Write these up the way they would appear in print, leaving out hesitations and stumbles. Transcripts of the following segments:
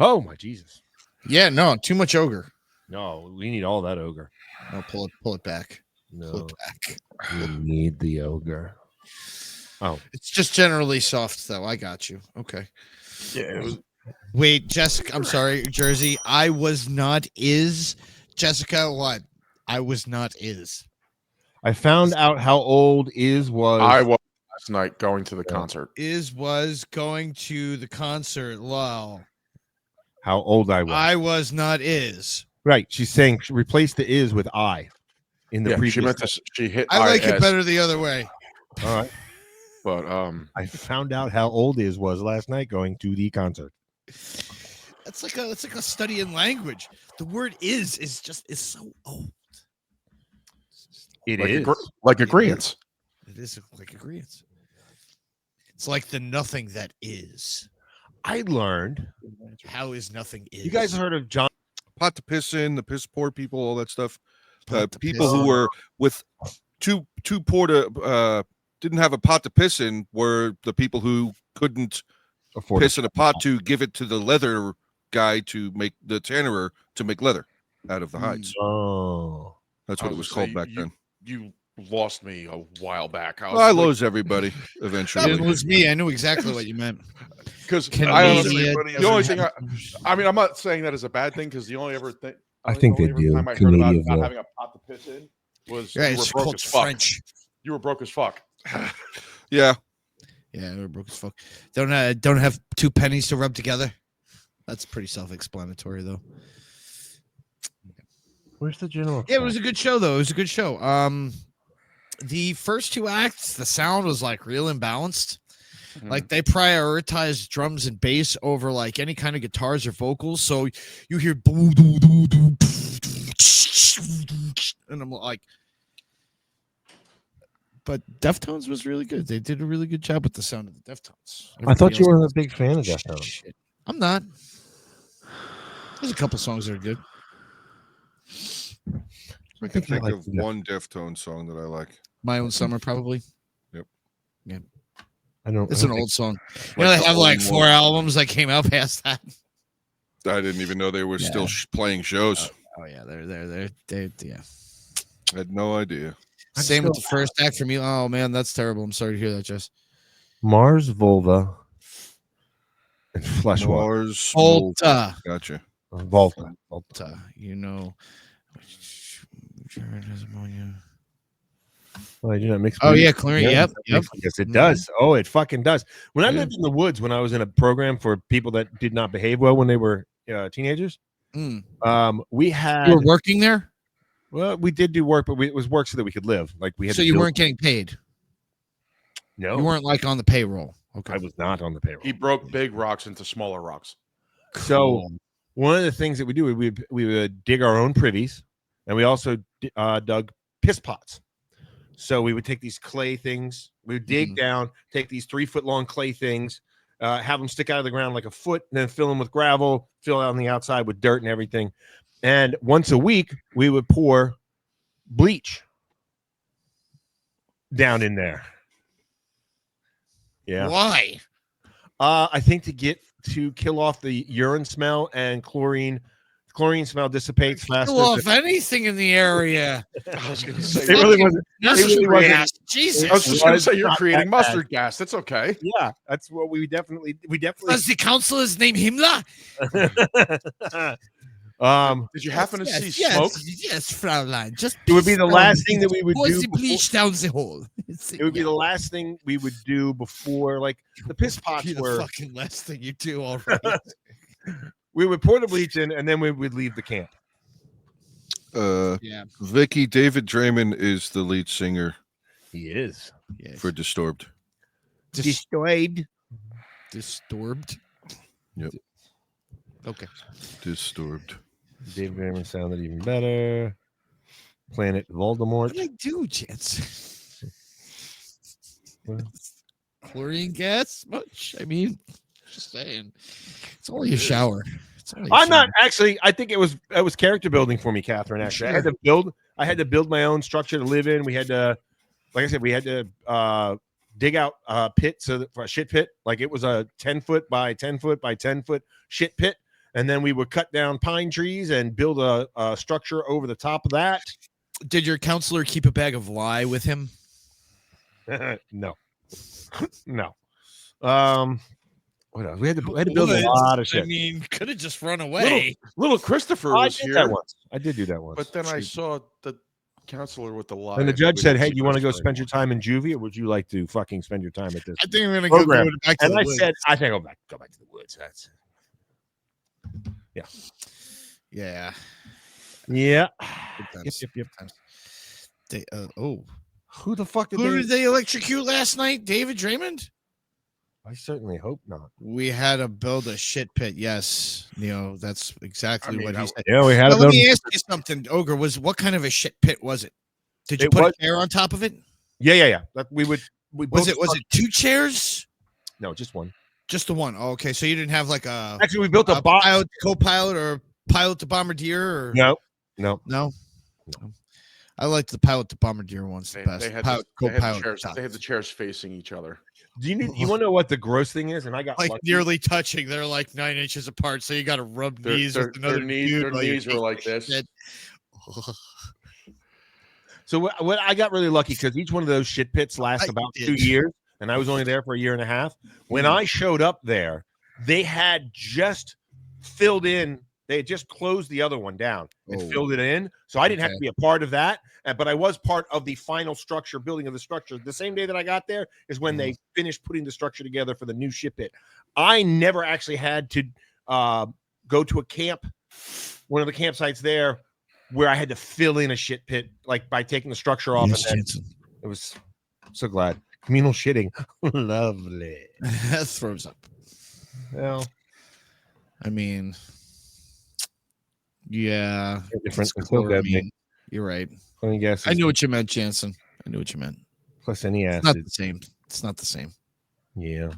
Oh my Jesus! Yeah, no, too much ogre. No, we need all that ogre. No, pull it back. Pull No, it back. we need the ogre. Oh, It's just generally soft, though. I got you. Okay. Yeah. Wait, Jessica. I'm sorry, Jersey. I was not is Jessica. What? I was not is. I found out how old Iz was. I was last night going to the concert. Is was going to the concert. Lol. How old I was. I was not is. Right. She's saying she replaced the is with I in the previous. She meant to. She hit. I like it IS, better the other way. All right. But I found out how old Iz was last night going to the concert. That's like a study in language. The word is so old. It like is like agreeance. It is like agreement. It's like the nothing that is. I learned. How is nothing is? You guys heard of John? Pot to piss in, the piss poor people, all that stuff. Pot to People piss who in. were with too poor to didn't have a pot to piss in were the people who couldn't Afford piss in a pot to give it to the leather guy to make the tannerer to make leather out of the hides. Oh, That's what it was called back then. You lost me a while back. I lose everybody eventually. It was me. I knew exactly what you meant. Because Canadian. the only thing I mean, I'm not saying that is a bad thing because the only ever thing I think they do. time I heard about Canadian. not having a pot to piss in was Right, you were it's broke called as fuck. French. You were broke as fuck. Yeah. Yeah, we're broke as fuck. Don't have 2 pennies to rub together. That's pretty self-explanatory, though. Where's the general? Yeah, it was a good show, though. It was a good show. The first 2 acts, the sound was like real imbalanced. Like they prioritized drums and bass over like any kind of guitars or vocals. So you hear boo, doo, doo, doo, and I'm like, but Deftones was really good. They did a really good job with the sound of the Deftones. I thought you Everybody were a else- big fan of Deftones. Shit. I'm not. There's a couple songs that are good. I can think like of the- one Deftones song that I like. My Own Summer, probably. I don't. It's I an don't old song. Like they the have like old 4 one. albums that came out past that. I didn't even know they were Yeah. still playing shows. Oh yeah, they're yeah. I had no idea. Same with the first act for me. Oh man, that's terrible. I'm sorry to hear that, Jess. Mars Volva and Fleshwater. Mars. Volta. Gotcha. Volta. Volta. You know. Oh, I do not mix. Oh my- yeah, clearing. Yep. Yes, it does. Oh, it fucking does. When I lived in the woods, when I was in a program for people that did not behave well when they were teenagers, we had. You were working there, Well, we did do work, but it was work so that we could live. Like we had. so to you build- weren't getting paid. No, You weren't like on the payroll. Okay. I was not on the payroll. He broke big rocks into smaller rocks. So one of the things that we do, we would dig our own privies, and we also dug piss pots. So we would take these clay things, we would dig down, take these 3-foot long clay things, have them stick out of the ground like a foot, and then fill them with gravel, fill out on the outside with dirt and everything. And once a week, we would pour bleach down in there. Yeah. Why? I think to kill off the urine smell and chlorine. Chlorine smell dissipates faster. Kill off anything in the area. I was going to say, It really wasn't. Mustard wasn't- gas. Jesus. I was just going to say you're not creating that mustard gas. That's okay. Yeah, that's what we definitely. Does the councilor's name Himmler? Did you happen to see yes, smoke? Yes, Fraulein. Just It would be the last thing that we would pour do. the bleach down the hole. It would be the last thing we would do before, like the piss pots Be the were. fucking last thing you do. All right. We would pour the bleach in, and then we would leave the camp. Yeah. Vicky, David Draymond is the lead singer He is for Disturbed. destroyed. Disturbed. Yep. Okay. Disturbed. David Draymond sounded even better. Planet Voldemort. What did I do, Chance? Well. Chlorine gas? Much? I mean, just saying. It's only a shower. It's only a I'm not shower. actually. I think it was character building for me, Catherine. Actually, I had to build my own structure to live in. We had to, like I said, we had to dig out a pit for a shit pit. Like it was a 10-foot by 10-foot by 10-foot shit pit, and then we would cut down pine trees and build a structure over the top of that. Did your counselor keep a bag of lye with him? No. No. What else? We had to build a lot of shit. I mean, could have just run away. Little Christopher I was did here that once. I did do that once. but then I saw the counselor with the lie. And the judge said, "Hey, do you want to go spend your time in juvie, or would you like to fucking spend your time at this?" I think I'm gonna program? go back to And the I woods. said, "I think I'll go back to the woods." That's Yeah. yeah. Good times. Yep. Times. They, Who the fuck who did they electrocute last night? David Draymond? I certainly hope not. We had to build a shit pit. Yes, Neo, that's exactly what he said. Yeah, we had Now, to let build. me ask you something, Ogre. What kind of a shit pit was it? Did you It put was- a chair on top of it? Yeah. We Was built it 2 chairs? No, just one. Just the one. Oh, okay, so you didn't have like a Actually, we built a box. pilot, co-pilot, or pilot to bombardier, or No. no. I liked the pilot to bombardier ones the They, best. they had Pilot, the, they, had the co-pilot chairs, top. they had the chairs facing each other. Do you want to know what the gross thing is? And I got like lucky. nearly touching. They're like 9 inches apart, so you got to rub knees with another their dude. while you're knees were like taking this. shit. So what I got really lucky because each one of those shit pits lasts I about did. 2 years, and I was only there for a year and a half. When I showed up there, they had just filled in. They had just closed the other one down and Oh. filled it in, so I didn't have Okay. to be a part of that. But I was part of the final structure, building of the structure. The same day that I got there is when they finished putting the structure together for the new ship pit. I never actually had to go to a camp, one of the campsites there, where I had to fill in a shit pit, like by taking the structure off. Yes, And then Jensen. it was so glad. Communal shitting, lovely. That throws up. Well, I mean, yeah, different. it's It's no good, chloramine. You're right. I guess. I knew what you meant, Jansen. I knew what you meant. Plus any It's not acid. the same. It's not the same. Yeah.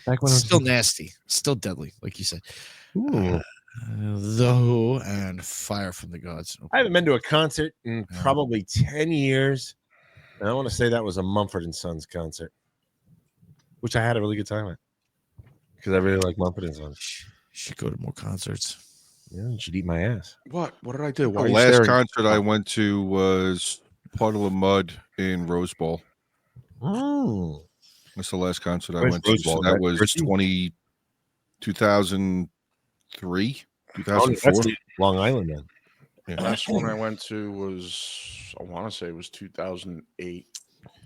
Back when It's I still was nasty. Still deadly, like you said. Ooh. Though and fire from the gods. I haven't been to a concert in Yeah. probably 10 years. And I want to say that was a Mumford and Sons concert, which I had a really good time at because I really like Mumford and Sons. Should go to more concerts. Yeah, you should eat my ass. What did I do? The Why are you last staring? concert I went to was Puddle of Mud in Rose Bowl. Oh. That's the last concert I Where's went to. Rose So Bowl? that That was Jersey? 2003, Oh, 2004. that's Long Island then. Yeah. Last one I went to was, I want to say it was 2008.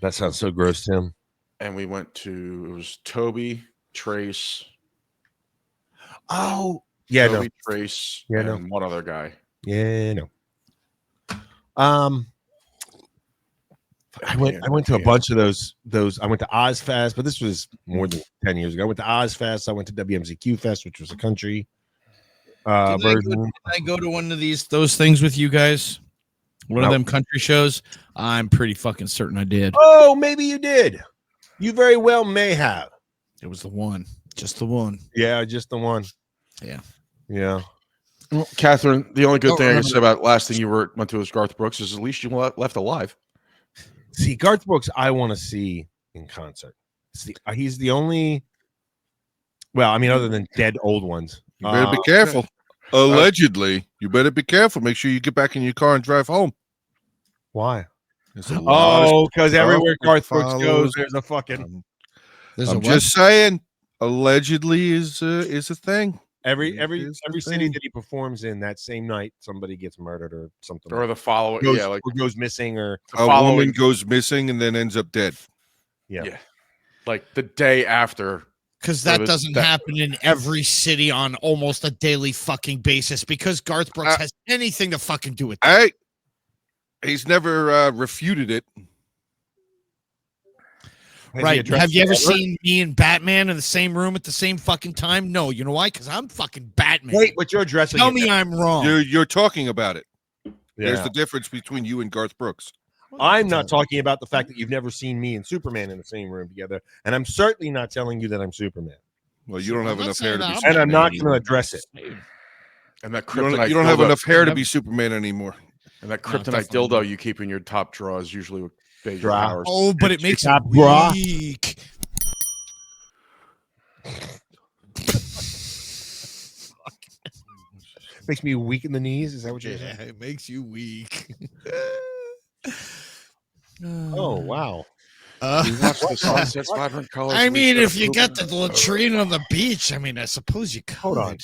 That sounds so gross, Tim. And we went to, it was Toby, Trace, Oh, yeah, no. Toby, Trace, Yeah, and no. one other guy. Yeah, no. I went to a bunch of those. I went to Ozfest, but this was more than 10 years ago. I went to Ozfest. I went to WMZQ Fest, which was a country version. I go to one of those things with you guys? One of No. them country shows? I'm pretty fucking certain I did. Oh, maybe you did. You very well may have. It was the one. Just the one. Yeah, just the one. Yeah. Yeah. Well, Catherine, the only good Don't thing I can remember. say about last thing you went to was Garth Brooks is at least you left alive. See, Garth Brooks, I want to see in concert. He's the only. Well, I mean, other than dead old ones. You better be careful. Allegedly, you better be careful. Make sure you get back in your car and drive home. Why? There's a lot of Oh, because everywhere stuff Garth that Brooks goes, follows. there's a fucking There's I'm a just saying, allegedly is a thing. every It's the city thing. that he performs in that same night, somebody gets murdered or something. Or the following, goes, yeah, like or goes missing or the A following, woman goes missing and then ends up dead. yeah. like the day after. Because Or that the- doesn't that- happen in every city on almost a daily fucking basis because Garth Brooks has anything to fucking do with that. Hey, he's never refuted it. Has he Right. addressed Have you it ever seen me and Batman in the same room at the same fucking time? No. You know why? Because I'm fucking Batman. Wait, but you're addressing Tell it. me I'm wrong. You're talking about it. There's Yeah. the difference between you and Garth Brooks. I'm not talking about the fact that you've never seen me and Superman in the same room together, and I'm certainly not telling you that I'm Superman, Well, you don't have I'm not enough hair saying to be that. Superman and I'm not going anymore. to address it. And that You kryptonite don't have dildo- enough hair to Never- be Superman anymore. And that No, kryptonite definitely dildo you keep in your top drawer is usually with Beige Draw. Powers. Oh, but it makes it Top bra. weak. Makes me weak in the knees. Is that what you're Yeah, saying? it makes you weak. Oh wow. We watched the sunsets, vibrant colors. I we mean, started if you got pooping. the latrine on the beach, I mean, I suppose you could. Hold on.